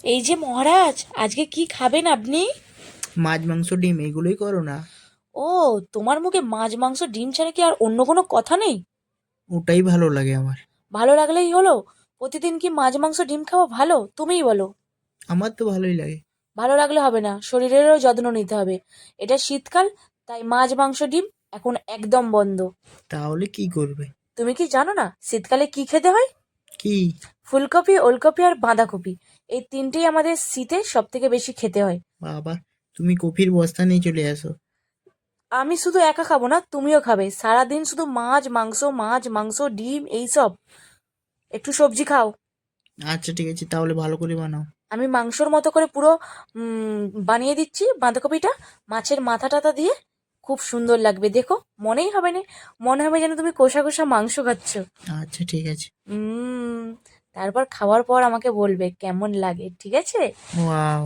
এই যে মহারাজ, আজকে কি খাবেন আপনি? মাছ মাংস ডিম এগুলোই করো না। ও, তোমার মুখে মাছ মাংস ডিম ছাড়া কি আর অন্য কোনো কথা নেই? ওটাই ভালো লাগে আমার। ভালো লাগলেই হলো? প্রতিদিন কি মাছ মাংস ডিম খাওয়া ভালো? তুমিই বলো। আমার তো ভালোই লাগে। ভালো লাগলে হবে না, শরীরেরও যত্ন নিতে হবে। এটা শীতকাল, তাই মাছ মাংস ডিম এখন একদম বন্ধ। তাহলে কি করবে? তুমি কি জানো না শীতকালে কি খেতে হয়? কি? ফুলকপি, ওলকপি আর বাঁধাকপি, এই তিনটেই আমাদের শীতে সব থেকে বেশি খেতে হয়। বাবা, তুমি কফির বস্তা নিয়ে চলে আসো। আমি শুধু একা খাবো না, তুমিও খাবে। সারাদিন শুধু মাছ মাংস, মাছ মাংস ডিম এইসব। একটু সবজি খাও। আচ্ছা ঠিক আছে, তাহলে ভালো করে বানাও। আমি মাংসর মতো করে পুরো বানিয়ে দিচ্ছি বাঁধাকপিটা, মাছের মাথা টাথা দিয়ে। খুব সুন্দর লাগবে, দেখো। মনেই হবে না, মনে হবে যেন তুমি কষা কষা মাংস খাচ্ছ। আচ্ছা ঠিক আছে। উম তারপর খাওয়ার পর আমাকে বলবে কেমন লাগে, ঠিক আছে? ওয়াও।